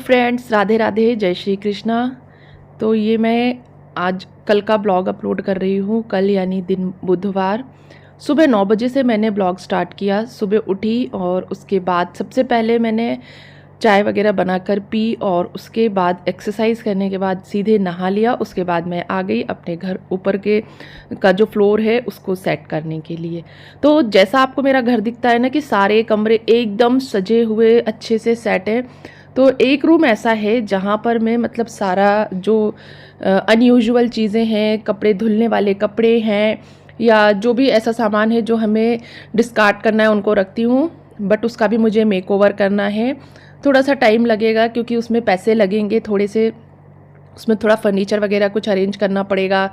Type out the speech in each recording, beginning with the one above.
Friends, Radhe Radhe, जय श्री कृष्णा। तो ये मैं आज कल का ब्लॉग अपलोड कर रही हूँ। कल यानी दिन बुधवार सुबह 9 बजे से मैंने ब्लॉग स्टार्ट किया। सुबह उठी और उसके बाद सबसे पहले मैंने चाय वगैरह बनाकर पी और उसके बाद एक्सरसाइज करने के बाद सीधे नहा लिया। उसके बाद मैं आ गई अपने घर ऊपर के का जो फ्लोर है उसको सेट करने के लिए। तो जैसा आपको मेरा घर दिखता है ना कि सारे कमरे एकदम सजे हुए अच्छे से सेट है। तो एक रूम ऐसा है जहाँ पर मैं मतलब सारा जो अनयूजुअल चीज़ें हैं, कपड़े धुलने वाले कपड़े हैं या जो भी ऐसा सामान है जो हमें डिस्कार्ड करना है उनको रखती हूँ। बट उसका भी मुझे मेकओवर करना है। थोड़ा सा टाइम लगेगा क्योंकि उसमें पैसे लगेंगे थोड़े से। उसमें थोड़ा फर्नीचर वगैरह कुछ अरेंज करना पड़ेगा,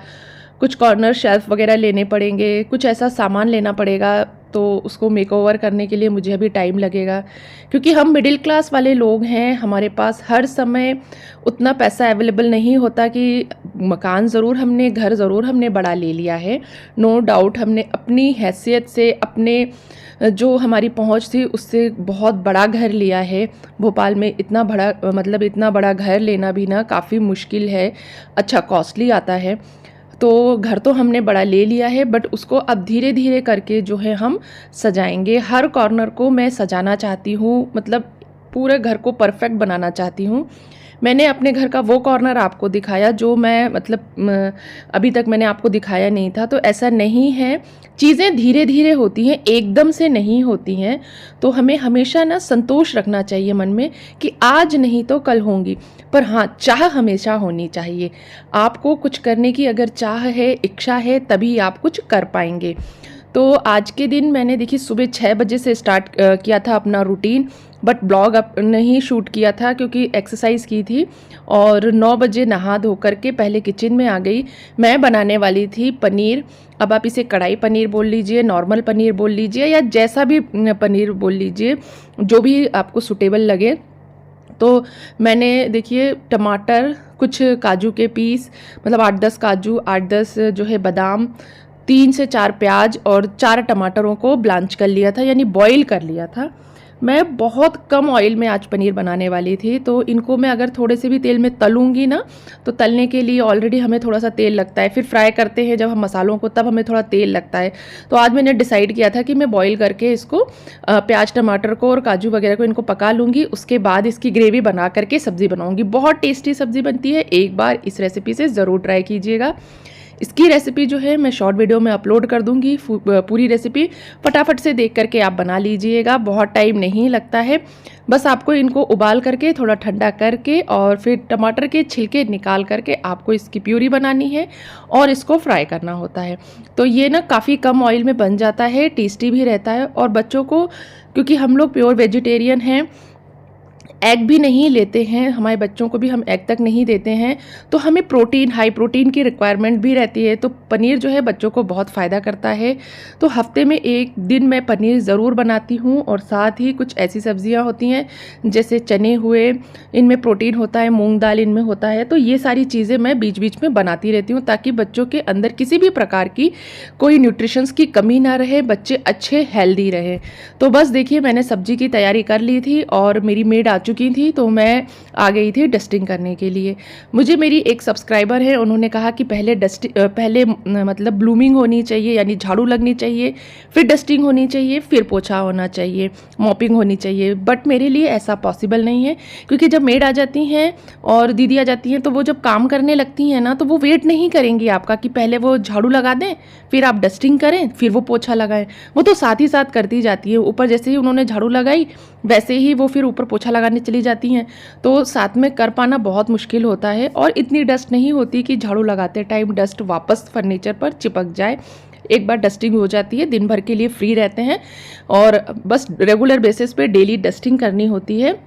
कुछ कॉर्नर शेल्फ वगैरह लेने पड़ेंगे, कुछ ऐसा सामान लेना पड़ेगा। तो उसको मेकओवर करने के लिए मुझे अभी टाइम लगेगा क्योंकि हम मिडिल क्लास वाले लोग हैं। हमारे पास हर समय उतना पैसा अवेलेबल नहीं होता कि मकान ज़रूर हमने, घर ज़रूर हमने बड़ा ले लिया है, नो डाउट। हमने अपनी हैसियत से, अपने जो हमारी पहुंच थी उससे बहुत बड़ा घर लिया है। भोपाल में इतना बड़ा मतलब इतना बड़ा घर लेना भी ना काफ़ी मुश्किल है, अच्छा कॉस्टली आता है। तो घर तो हमने बड़ा ले लिया है बट उसको अब धीरे धीरे करके जो है हम सजाएंगे। हर कॉर्नर को मैं सजाना चाहती हूँ, मतलब पूरे घर को परफेक्ट बनाना चाहती हूँ। मैंने अपने घर का वो कॉर्नर आपको दिखाया जो मैं मतलब अभी तक मैंने आपको दिखाया नहीं था। तो ऐसा नहीं है, चीज़ें धीरे धीरे होती हैं, एकदम से नहीं होती हैं। तो हमें हमेशा ना संतोष रखना चाहिए मन में कि आज नहीं तो कल होंगी। पर हाँ, चाह हमेशा होनी चाहिए। आपको कुछ करने की अगर चाह है, इच्छा है, तभी आप कुछ कर पाएंगे। तो आज के दिन मैंने देखिए सुबह 6 बजे से स्टार्ट किया था अपना रूटीन, बट ब्लॉग अप नहीं शूट किया था क्योंकि एक्सरसाइज की थी। और 9 बजे नहा धो करके पहले किचन में आ गई। मैं बनाने वाली थी पनीर। अब आप इसे कढ़ाई पनीर बोल लीजिए, नॉर्मल पनीर बोल लीजिए या जैसा भी पनीर बोल लीजिए, जो भी आपको सूटेबल लगे। तो मैंने देखिए टमाटर, कुछ काजू के पीस, मतलब 8-10 काजू, 8-10 जो है बादाम, 3 से 4 प्याज और 4 टमाटरों को ब्लांच कर लिया था, यानी बॉईल कर लिया था। मैं बहुत कम ऑयल में आज पनीर बनाने वाली थी। तो इनको मैं अगर थोड़े से भी तेल में तलूँगी ना, तो तलने के लिए ऑलरेडी हमें थोड़ा सा तेल लगता है। फिर फ्राई करते हैं जब हम मसालों को, तब हमें थोड़ा तेल लगता है। तो आज मैंने डिसाइड किया था कि मैं बॉईल करके इसको प्याज टमाटर को और काजू वगैरह को इनको पका लूँगी। उसके बाद इसकी ग्रेवी बना करके सब्ज़ी बनाऊँगी। बहुत टेस्टी सब्ज़ी बनती है, एक बार इस रेसिपी से ज़रूर ट्राई कीजिएगा। इसकी रेसिपी जो है मैं शॉर्ट वीडियो में अपलोड कर दूंगी। पूरी रेसिपी फटाफट से देख करके आप बना लीजिएगा, बहुत टाइम नहीं लगता है। बस आपको इनको उबाल करके थोड़ा ठंडा करके और फिर टमाटर के छिलके निकाल करके आपको इसकी प्यूरी बनानी है और इसको फ्राई करना होता है। तो ये ना काफ़ी कम ऑयल में बन जाता है, टेस्टी भी रहता है। और बच्चों को, क्योंकि हम लोग प्योर वेजिटेरियन हैं, एग भी नहीं लेते हैं, हमारे बच्चों को भी हम एग तक नहीं देते हैं, तो हमें प्रोटीन, हाई प्रोटीन की रिक्वायरमेंट भी रहती है। तो पनीर जो है बच्चों को बहुत फ़ायदा करता है। तो हफ्ते में एक दिन मैं पनीर ज़रूर बनाती हूँ। और साथ ही कुछ ऐसी सब्जियाँ होती हैं जैसे चने हुए, इनमें प्रोटीन होता है, मूंग दाल इनमें होता है। तो ये सारी चीज़ें मैं बीच बीच में बनाती रहती हूँ ताकि बच्चों के अंदर किसी भी प्रकार की कोई न्यूट्रिशंस की कमी ना रहे, बच्चे अच्छे हेल्दी रहे। तो बस देखिए मैंने सब्जी की तैयारी कर ली थी और मेरी मेड आ चुकी थी, तो मैं आ गई थी डस्टिंग करने के लिए। मुझे मेरी एक सब्सक्राइबर है, उन्होंने कहा कि पहले मतलब ब्लूमिंग होनी चाहिए, यानी झाड़ू लगनी चाहिए, फिर डस्टिंग होनी चाहिए, फिर पोछा होना चाहिए, मॉपिंग होनी चाहिए। बट मेरे लिए ऐसा पॉसिबल नहीं है क्योंकि जब मेड आ जाती हैं और दीदी आ जाती हैं तो वो जब काम करने लगती हैं ना, तो वो वेट नहीं करेंगी आपका कि पहले वो झाड़ू लगा दें, फिर आप डस्टिंग करें, फिर वो पोछा लगाएं। वो तो साथ ही साथ करती जाती है। ऊपर जैसे ही उन्होंने झाड़ू लगाई वैसे ही वो फिर ऊपर पोछा लगाने चली जाती हैं। तो साथ में कर पाना बहुत मुश्किल होता है। और इतनी डस्ट नहीं होती कि झाड़ू लगाते टाइम डस्ट वापस फर्नीचर पर चिपक जाए। एक बार डस्टिंग हो जाती है, दिन भर के लिए फ्री रहते हैं और बस रेगुलर बेसिस पे डेली डस्टिंग करनी होती है।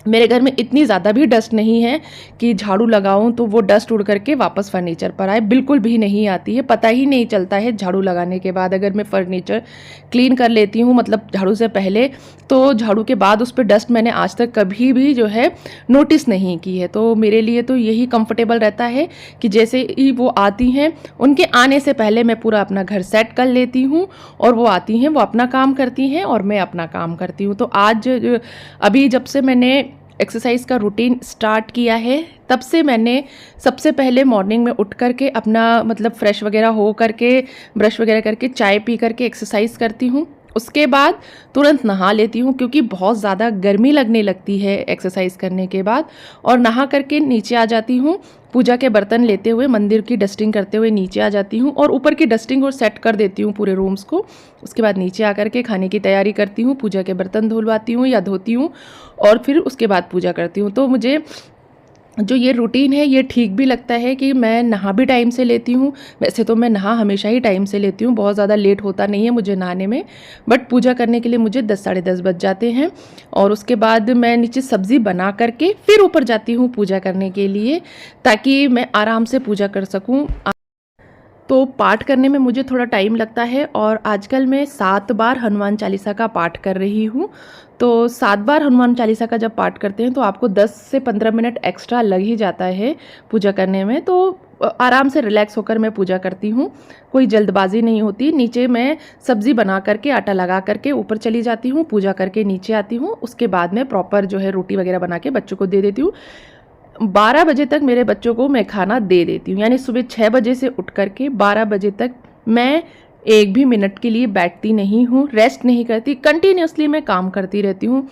मेरे घर में इतनी ज़्यादा भी डस्ट नहीं है कि झाड़ू लगाऊं तो वो डस्ट उड़ करके वापस फर्नीचर पर आए, बिल्कुल भी नहीं आती है। पता ही नहीं चलता है झाड़ू लगाने के बाद। अगर मैं फर्नीचर क्लीन कर लेती हूँ, मतलब झाड़ू से पहले, तो झाड़ू के बाद उस पर डस्ट मैंने आज तक कभी भी जो है नोटिस नहीं की है। तो मेरे लिए तो यही कंफर्टेबल रहता है कि जैसे ही वो आती हैं, उनके आने से पहले मैं पूरा अपना घर सेट कर लेती हूँ और वो आती हैं, वो अपना काम करती हैं और मैं अपना काम करती हूँ। तो आज अभी जब से मैंने एक्सरसाइज का रूटीन स्टार्ट किया है, तब से मैंने सबसे पहले मॉर्निंग में उठ करके अपना मतलब फ्रेश वगैरह हो करके, ब्रश वगैरह करके, चाय पी करके एक्सरसाइज करती हूँ। उसके बाद तुरंत नहा लेती हूँ, क्योंकि बहुत ज़्यादा गर्मी लगने लगती है एक्सरसाइज करने के बाद। और नहा करके नीचे आ जाती हूँ, पूजा के बर्तन लेते हुए मंदिर की डस्टिंग करते हुए नीचे आ जाती हूँ, और ऊपर की डस्टिंग और सेट कर देती हूँ पूरे रूम्स को। उसके बाद नीचे आकर के खाने की तैयारी करती हूँ, पूजा के बर्तन धुलवाती हूँ या धोती हूँ, और फिर उसके बाद पूजा करती हूँ। तो मुझे जो ये रूटीन है ये ठीक भी लगता है कि मैं नहा भी टाइम से लेती हूँ। वैसे तो मैं नहा हमेशा ही टाइम से लेती हूँ, बहुत ज़्यादा लेट होता नहीं है मुझे नहाने में, बट पूजा करने के लिए मुझे 10 साढ़े 10 बज जाते हैं। और उसके बाद मैं नीचे सब्ज़ी बना करके फिर ऊपर जाती हूँ पूजा करने के लिए, ताकि मैं आराम से पूजा कर सकूँ। तो पाठ करने में मुझे थोड़ा टाइम लगता है, और आजकल मैं 7 बार हनुमान चालीसा का पाठ कर रही हूँ। तो 7 बार हनुमान चालीसा का जब पाठ करते हैं तो आपको 10 से 15 मिनट एक्स्ट्रा लग ही जाता है पूजा करने में। तो आराम से रिलैक्स होकर मैं पूजा करती हूँ, कोई जल्दबाजी नहीं होती। नीचे मैं सब्ज़ी बना करके, आटा लगा करके ऊपर चली जाती हूँ, पूजा करके नीचे आती हूँ। उसके बाद में प्रॉपर जो है रोटी वगैरह बना के बच्चों को दे देती हूँ। 12 बजे तक मेरे बच्चों को मैं खाना दे देती हूँ, यानी सुबह 6 बजे से उठ करके 12 बजे तक मैं एक भी मिनट के लिए बैठती नहीं हूँ, रेस्ट नहीं करती, कंटिन्यूसली मैं काम करती रहती हूँ।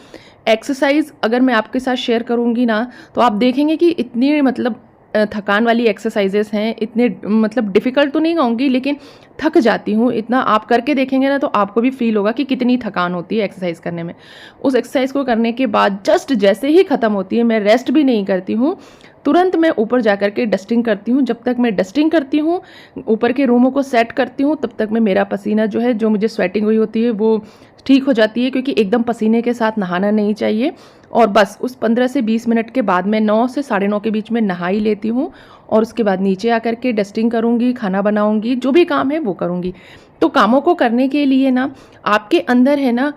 एक्सरसाइज अगर मैं आपके साथ शेयर करूँगी ना, तो आप देखेंगे कि इतनी मतलब थकान वाली एक्सरसाइजेस हैं, इतने मतलब डिफ़िकल्ट तो नहीं कहूँगी, लेकिन थक जाती हूँ इतना। आप करके देखेंगे ना तो आपको भी फील होगा कि कितनी थकान होती है एक्सरसाइज करने में। उस एक्सरसाइज को करने के बाद जस्ट जैसे ही ख़त्म होती है, मैं रेस्ट भी नहीं करती हूँ, तुरंत मैं ऊपर जा कर के डस्टिंग करती हूँ। जब तक मैं डस्टिंग करती हूँ, ऊपर के रूमों को सेट करती हूँ, तब तक में मेरा पसीना जो है, जो मुझे स्वेटिंग हुई होती है, वो ठीक हो जाती है, क्योंकि एकदम पसीने के साथ नहाना नहीं चाहिए। और बस उस 15 से 20 मिनट के बाद मैं 9 से साढ़े 9 के बीच में नहा ही लेती हूँ, और उसके बाद नीचे आकर के डस्टिंग करूँगी, खाना बनाऊँगी, जो भी काम है वो करूँगी। तो कामों को करने के लिए ना आपके अंदर है ना,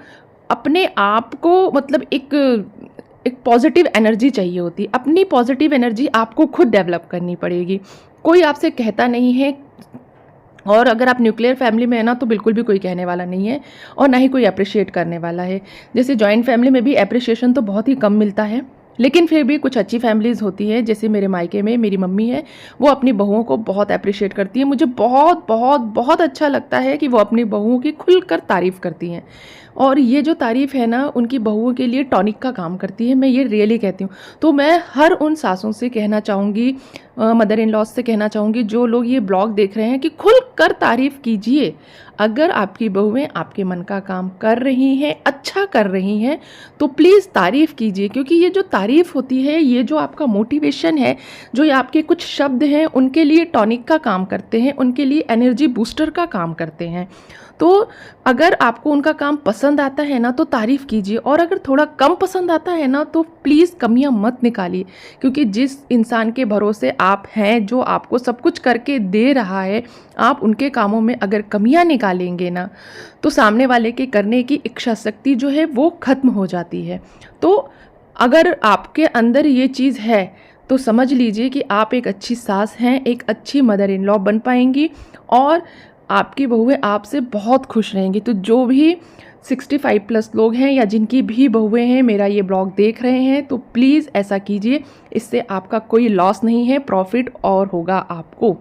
अपने आप को मतलब एक पॉजिटिव एनर्जी चाहिए होती है। अपनी पॉजिटिव एनर्जी आपको खुद डेवलप करनी पड़ेगी, कोई आपसे कहता नहीं है। और अगर आप न्यूक्लियर फैमिली में है ना, तो बिल्कुल भी कोई कहने वाला नहीं है, और ना ही कोई अप्रिशिएट करने वाला है। जैसे जॉइंट फैमिली में भी अप्रिशिएशन तो बहुत ही कम मिलता है, लेकिन फिर भी कुछ अच्छी फैमिलीज़ होती हैं। जैसे मेरे मायके में मेरी मम्मी है, वो अपनी बहुओं को बहुत अप्रिशिएट करती है। मुझे बहुत बहुत बहुत अच्छा लगता है कि वो अपनी बहुओं की खुलकर तारीफ़ करती हैं, और ये जो तारीफ़ है ना, उनकी बहुओं के लिए टॉनिक का काम करती है, मैं ये रियली कहती हूँ। तो मैं हर उन सासों से कहना चाहूँगी, मदर इन लॉज से कहना चाहूँगी, जो लोग ये ब्लॉग देख रहे हैं, कि खुलकर तारीफ़ कीजिए। अगर आपकी बहुएं आपके मन का काम कर रही हैं, अच्छा कर रही हैं, तो प्लीज़ तारीफ़ कीजिए, क्योंकि ये जो तारीफ़ होती है, ये जो आपका मोटिवेशन है, जो ये आपके कुछ शब्द हैं, उनके लिए टॉनिक का काम करते हैं, उनके लिए एनर्जी बूस्टर का काम करते हैं। तो अगर आपको उनका काम पसंद आता है ना, तो तारीफ़ कीजिए, और अगर थोड़ा कम पसंद आता है ना, तो प्लीज़ कमियां मत निकालिए, क्योंकि जिस इंसान के भरोसे आप हैं, जो आपको सब कुछ करके दे रहा है, आप उनके कामों में अगर कमियां निकालेंगे ना, तो सामने वाले के करने की इच्छा शक्ति जो है वो ख़त्म हो जाती है। तो अगर आपके अंदर ये चीज़ है, तो समझ लीजिए कि आप एक अच्छी सास हैं, एक अच्छी मदर इन लॉ बन पाएंगी, और आपकी बहुएं आपसे बहुत खुश रहेंगी। तो जो भी 65 प्लस लोग हैं, या जिनकी भी बहुएं हैं, मेरा ये ब्लॉग देख रहे हैं, तो प्लीज़ ऐसा कीजिए। इससे आपका कोई लॉस नहीं है, प्रॉफिट और होगा आपको।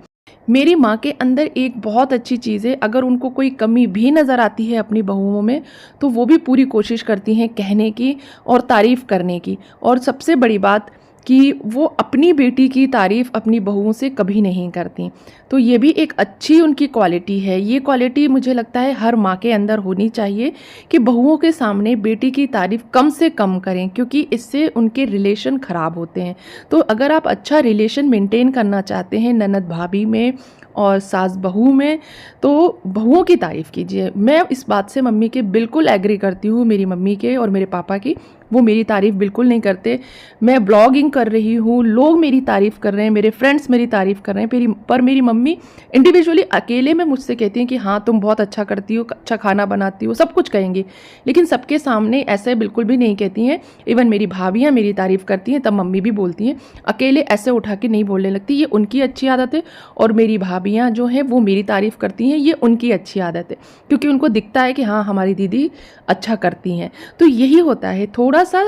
मेरी माँ के अंदर एक बहुत अच्छी चीज़ है, अगर उनको कोई कमी भी नज़र आती है अपनी बहुओं में, तो वो भी पूरी कोशिश करती हैं कहने की और तारीफ़ करने की। और सबसे बड़ी बात कि वो अपनी बेटी की तारीफ़ अपनी बहुओं से कभी नहीं करती। तो ये भी एक अच्छी उनकी क्वालिटी है। ये क्वालिटी मुझे लगता है हर माँ के अंदर होनी चाहिए, कि बहुओं के सामने बेटी की तारीफ़ कम से कम करें, क्योंकि इससे उनके रिलेशन ख़राब होते हैं। तो अगर आप अच्छा रिलेशन मेंटेन करना चाहते हैं ननद भाभी में और सास बहू में, तो बहुओं की तारीफ़ कीजिए। मैं इस बात से मम्मी के बिल्कुल एग्री करती हूँ, मेरी मम्मी के और मेरे पापा की। वो मेरी तारीफ़ बिल्कुल नहीं करते। मैं ब्लॉगिंग कर रही हूँ, लोग मेरी तारीफ़ कर रहे हैं, मेरे फ्रेंड्स मेरी तारीफ़ कर रहे हैं, पर मेरी मम्मी इंडिविजुअली अकेले में मुझसे कहती हैं कि हाँ तुम बहुत अच्छा करती हो, अच्छा खाना बनाती हो, सब कुछ कहेंगी, लेकिन सबके सामने ऐसे बिल्कुल भी नहीं कहती हैं। इवन मेरी भाभियाँ मेरी तारीफ़ करती हैं, तब मम्मी भी बोलती हैं, अकेले ऐसे उठा के नहीं बोलने लगती। ये उनकी अच्छी आदत है, और मेरी भाभियाँ जो हैं वो मेरी तारीफ़ करती हैं, ये उनकी अच्छी आदत है, क्योंकि उनको दिखता है कि हाँ हमारी दीदी अच्छा करती हैं। तो यही होता है, थोड़ा सा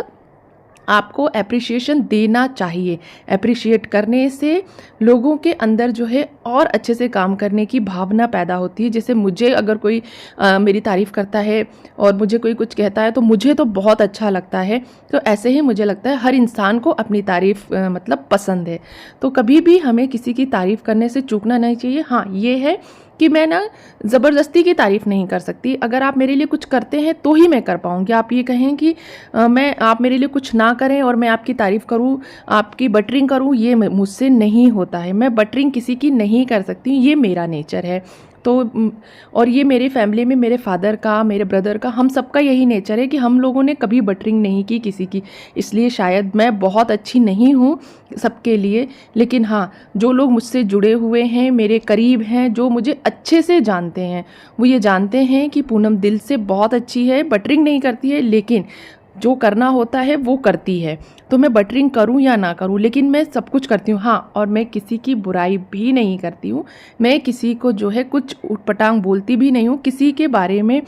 आपको एप्रिशिएशन देना चाहिए। एप्रिशिएट करने से लोगों के अंदर जो है और अच्छे से काम करने की भावना पैदा होती है। जैसे मुझे अगर कोई मेरी तारीफ़ करता है और मुझे कोई कुछ कहता है तो मुझे तो बहुत अच्छा लगता है। तो ऐसे ही मुझे लगता है हर इंसान को अपनी तारीफ़ मतलब पसंद है। तो कभी भी हमें किसी की तारीफ़ करने से चूकना नहीं चाहिए। हाँ, ये है कि मैं ना ज़बरदस्ती की तारीफ़ नहीं कर सकती। अगर आप मेरे लिए कुछ करते हैं तो ही मैं कर पाऊँगी। आप ये कहें कि आप मेरे लिए कुछ ना करें और मैं आपकी तारीफ़ करूँ, आपकी बटरिंग करूँ, ये मुझसे नहीं होता है। मैं बटरिंग किसी की नहीं कर सकती, ये मेरा नेचर है। तो और ये मेरी फैमिली में मेरे फादर का, मेरे ब्रदर का, हम सबका यही नेचर है कि हम लोगों ने कभी बटरिंग नहीं की किसी की। इसलिए शायद मैं बहुत अच्छी नहीं हूँ सबके लिए, लेकिन हाँ, जो लोग मुझसे जुड़े हुए हैं, मेरे करीब हैं, जो मुझे अच्छे से जानते हैं, वो ये जानते हैं कि पूनम दिल से बहुत अच्छी है, बटरिंग नहीं करती है, लेकिन जो करना होता है वो करती है। तो मैं बटरिंग करूं या ना करूं, लेकिन मैं सब कुछ करती हूँ। हाँ, और मैं किसी की बुराई भी नहीं करती हूँ। मैं किसी को जो है कुछ उटपटांग बोलती भी नहीं हूँ किसी के बारे में,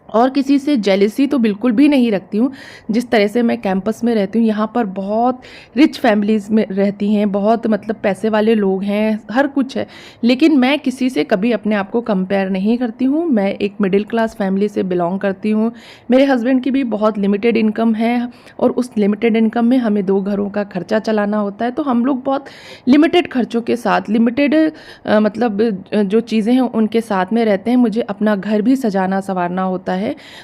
और किसी से जेलसी तो बिल्कुल भी नहीं रखती हूँ। जिस तरह से मैं कैंपस में रहती हूँ, यहाँ पर बहुत रिच फैमिलीज़ में रहती हैं, बहुत मतलब पैसे वाले लोग हैं, हर कुछ है, लेकिन मैं किसी से कभी अपने आप को कंपेयर नहीं करती हूँ। मैं एक मिडिल क्लास फैमिली से बिलोंग करती हूँ। मेरे हस्बैंड की भी बहुत लिमिटेड इनकम है और उस लिमिटेड इनकम में हमें 2 घरों का खर्चा चलाना होता है। तो हम लोग बहुत लिमिटेड खर्चों के साथ, लिमिटेड मतलब जो चीज़ें हैं उनके साथ में रहते हैं। मुझे अपना घर भी सजाना संवारना होता है।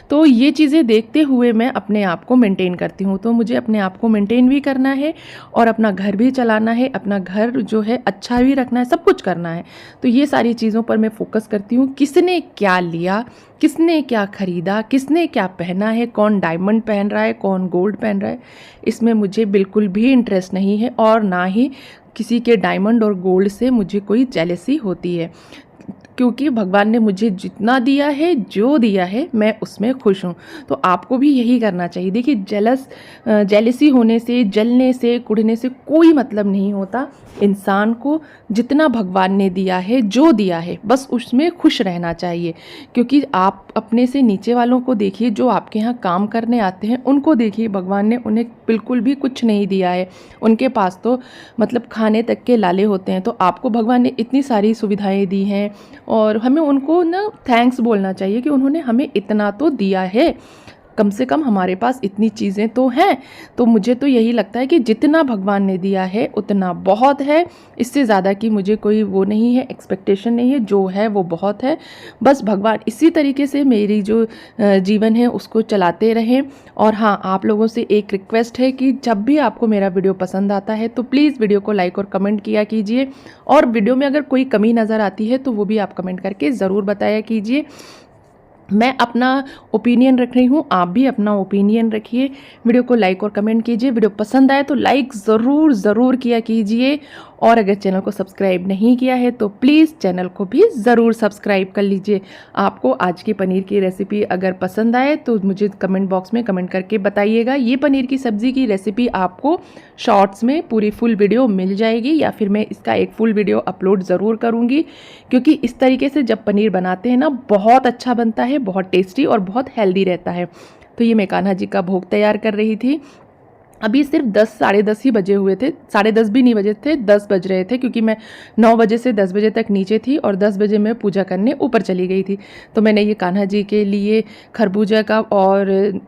तो ये चीज़ें देखते हुए मैं अपने आप को मेंटेन करती हूँ। तो मुझे अपने आप को मेंटेन भी करना है और अपना घर भी चलाना है, अपना घर जो है अच्छा भी रखना है, सब कुछ करना है। तो ये सारी चीज़ों पर मैं फोकस करती हूँ। किसने क्या लिया, किसने क्या खरीदा, किसने क्या पहना है, कौन डायमंड पहन रहा है, कौन गोल्ड पहन रहा है, इसमें मुझे बिल्कुल भी इंटरेस्ट नहीं है। और ना ही किसी के डायमंड और गोल्ड से मुझे कोई जेलसी होती है, क्योंकि भगवान ने मुझे जितना दिया है, जो दिया है, मैं उसमें खुश हूँ। तो आपको भी यही करना चाहिए। देखिए, जेलसी होने से, जलने से, कुढ़ने से कोई मतलब नहीं होता। इंसान को जितना भगवान ने दिया है, जो दिया है, बस उसमें खुश रहना चाहिए। क्योंकि आप अपने से नीचे वालों को देखिए, जो आपके यहाँ काम करने आते हैं, उनको देखिए, भगवान ने उन्हें बिल्कुल भी कुछ नहीं दिया है। उनके पास तो मतलब खाने तक के लाले होते हैं। तो आपको भगवान ने इतनी सारी सुविधाएं दी हैं और हमें उनको ना थैंक्स बोलना चाहिए कि उन्होंने हमें इतना तो दिया है। कम से कम हमारे पास इतनी चीज़ें तो हैं। तो मुझे तो यही लगता है कि जितना भगवान ने दिया है उतना बहुत है। इससे ज़्यादा की मुझे कोई वो नहीं है, एक्सपेक्टेशन नहीं है। जो है वो बहुत है। बस भगवान इसी तरीके से मेरी जो जीवन है उसको चलाते रहें। और हाँ, आप लोगों से एक रिक्वेस्ट है कि जब भी आपको मेरा वीडियो पसंद आता है तो प्लीज़ वीडियो को लाइक और कमेंट किया कीजिए। और वीडियो में अगर कोई कमी नज़र आती है तो वो भी आप कमेंट करके ज़रूर बताया कीजिए। मैं अपना ओपिनियन रख रही हूँ, आप भी अपना ओपिनियन रखिए। वीडियो को लाइक और कमेंट कीजिए। वीडियो पसंद आए तो लाइक ज़रूर किया कीजिए। और अगर चैनल को सब्सक्राइब नहीं किया है तो प्लीज़ चैनल को भी ज़रूर सब्सक्राइब कर लीजिए। आपको आज की पनीर की रेसिपी अगर पसंद आए तो मुझे कमेंट बॉक्स में कमेंट करके बताइएगा। ये पनीर की सब्ज़ी की रेसिपी आपको शॉर्ट्स में पूरी फुल वीडियो मिल जाएगी, या फिर मैं इसका एक फुल वीडियो अपलोड ज़रूर करूँगी। क्योंकि इस तरीके से जब पनीर बनाते हैं ना, बहुत अच्छा बनता है, बहुत टेस्टी और बहुत हेल्दी रहता है। तो ये मैं कान्हा जी का भोग तैयार कर रही थी। अभी सिर्फ 10 साढ़े 10 ही बजे हुए थे, साढ़े 10 भी नहीं बजे थे, 10 बज रहे थे, क्योंकि मैं 9 बजे से 10 बजे तक नीचे थी और 10 बजे मैं पूजा करने ऊपर चली गई थी। तो मैंने ये कान्हा जी के लिए खरबूजा का और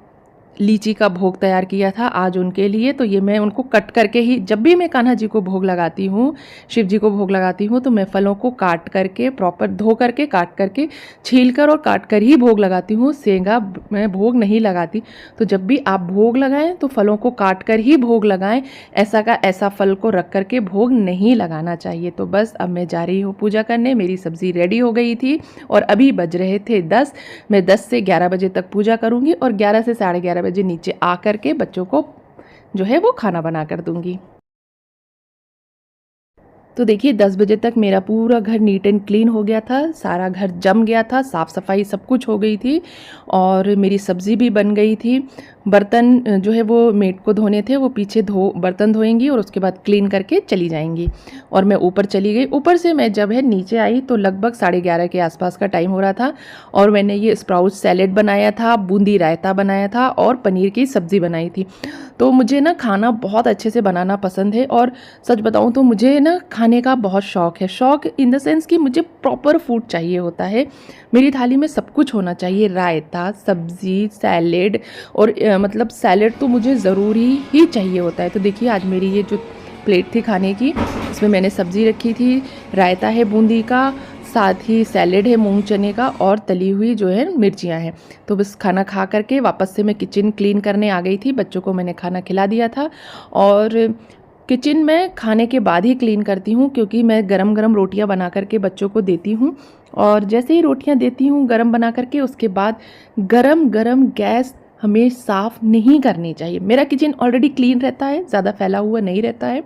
लीची का भोग तैयार किया था आज उनके लिए। तो ये मैं उनको कट करके ही, जब भी मैं कान्हा जी को भोग लगाती हूँ, शिव जी को भोग लगाती हूँ, तो मैं फलों को काट करके, प्रॉपर धो करके, काट करके, छील कर और काट कर ही भोग लगाती हूँ। सेंगा मैं भोग नहीं लगाती। तो जब भी आप भोग लगाएं तो फलों को काट कर ही भोग लगाएं। ऐसा का ऐसा फल को रख करके भोग नहीं लगाना चाहिए। तो बस अब मैं जा रही हूँ पूजा करने। मेरी सब्ज़ी रेडी हो गई थी और अभी बज रहे थे 10। मैं 10 से 11 बजे तक पूजा करूँगी और 11 से साढ़े 11 बजे नीचे आ करके बच्चों को जो है वो खाना बना कर दूंगी। तो देखिए 10 बजे तक मेरा पूरा घर नीट एंड क्लीन हो गया था, सारा घर जम गया था, साफ़ सफाई सब कुछ हो गई थी और मेरी सब्ज़ी भी बन गई थी। बर्तन जो है वो मेड को धोने थे, वो पीछे बर्तन धोएंगी और उसके बाद क्लीन करके चली जाएंगी और मैं ऊपर चली गई। ऊपर से मैं जब है नीचे आई तो लगभग 11:30 के आसपास का टाइम हो रहा था और मैंने ये स्प्राउट सैलेड बनाया था, बूंदी रायता बनाया था और पनीर की सब्ज़ी बनाई थी। तो मुझे ना खाना बहुत अच्छे से बनाना पसंद है और सच बताऊं तो मुझे ना खाने का बहुत शौक़ है। शौक़ इन द सेंस कि मुझे प्रॉपर फूड चाहिए होता है, मेरी थाली में सब कुछ होना चाहिए, रायता, सब्ज़ी, सैलेड और मतलब सैलेड तो मुझे ज़रूरी ही चाहिए होता है। तो देखिए आज मेरी ये जो प्लेट थी खाने की, इसमें मैंने सब्ज़ी रखी थी, रायता है बूंदी का, साथ ही सैलेड है मूंग चने का और तली हुई जो है मिर्चियाँ हैं। तो बस खाना खा करके वापस से मैं किचन क्लीन करने आ गई थी। बच्चों को मैंने खाना खिला दिया था और किचन में खाने के बाद ही क्लीन करती हूँ क्योंकि मैं गरम गरम रोटियाँ बना करके बच्चों को देती हूँ और जैसे ही रोटियाँ देती हूँ गरम बना करके, उसके बाद गरम गरम गैस हमें साफ़ नहीं करनी चाहिए। मेरा किचन ऑलरेडी क्लीन रहता है, ज़्यादा फैला हुआ नहीं रहता है।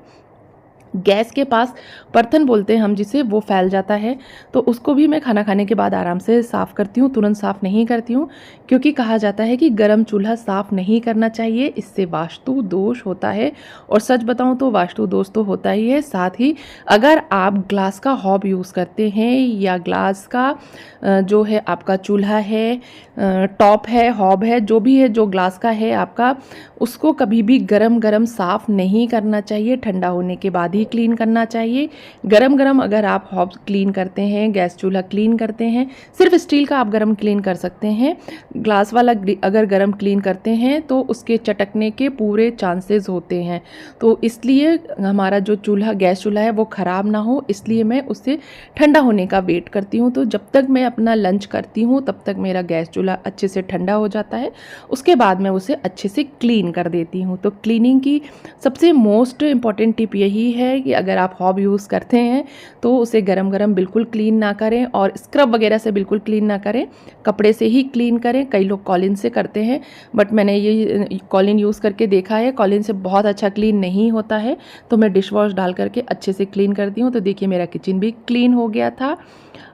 गैस के पास बर्तन बोलते हैं हम जिसे, वो फैल जाता है तो उसको भी मैं खाना खाने के बाद आराम से साफ़ करती हूँ, तुरंत साफ़ नहीं करती हूँ क्योंकि कहा जाता है कि गरम चूल्हा साफ़ नहीं करना चाहिए, इससे वास्तु दोष होता है। और सच बताऊँ तो वास्तु दोष तो होता ही है, साथ ही अगर आप ग्लास का हॉब यूज़ करते हैं या ग्लास का जो है आपका चूल्हा है, टॉप है, हॉब है, जो भी है जो ग्लास का है आपका, उसको कभी भी गरम गरम साफ़ नहीं करना चाहिए, ठंडा होने के बाद ही क्लीन करना चाहिए। गरम गरम अगर आप हॉब क्लीन करते हैं, गैस चूल्हा क्लीन करते हैं, सिर्फ स्टील का आप गरम क्लीन कर सकते हैं, ग्लास वाला अगर गरम क्लीन करते हैं तो उसके चटकने के पूरे चांसेस होते हैं। तो इसलिए हमारा जो चूल्हा, गैस चूल्हा है वो ख़राब ना हो, इसलिए मैं उससे ठंडा होने का वेट करती हूँ। तो जब तक मैं अपना लंच करती हूँ तब तक मेरा गैस चूल्हा अच्छे से ठंडा हो जाता है, उसके बाद मैं उसे अच्छे से क्लीन कर देती हूँ। तो क्लीनिंग की सबसे मोस्ट इम्पॉर्टेंट टिप यही है कि अगर आप हॉब यूज़ करते हैं तो उसे गरम गरम बिल्कुल क्लीन ना करें और स्क्रब वगैरह से बिल्कुल क्लीन ना करें, कपड़े से ही क्लीन करें। कई लोग कॉलिन से करते हैं बट मैंने ये कॉलिन यूज़ करके देखा है, कॉलिन से बहुत अच्छा क्लीन नहीं होता है, तो मैं डिश वॉश डाल करके अच्छे से क्लीन करती हूँ। तो देखिए मेरा किचन भी क्लीन हो गया था।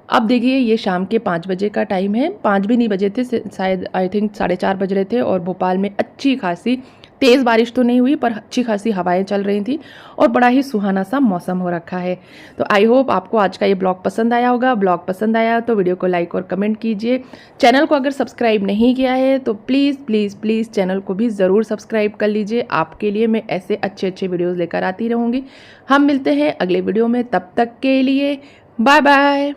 अब देखिए ये शाम के 5 बजे का टाइम है, 5 भी नहीं बजे थे, शायद आई थिंक 4:30 बज रहे थे और भोपाल में अच्छी खासी तेज़ बारिश तो नहीं हुई पर अच्छी खासी हवाएं चल रही थी और बड़ा ही सुहाना सा मौसम हो रखा है। तो आई होप आपको आज का ये ब्लॉग पसंद आया होगा। ब्लॉग पसंद आया तो वीडियो को लाइक और कमेंट कीजिए। चैनल को अगर सब्सक्राइब नहीं किया है तो प्लीज़ प्लीज़ प्लीज़ चैनल को भी ज़रूर सब्सक्राइब कर लीजिए। आपके लिए मैं ऐसे अच्छे अच्छे वीडियोज़ लेकर आती रहूँगी। हम मिलते हैं अगले वीडियो में, तब तक के लिए बाय बाय।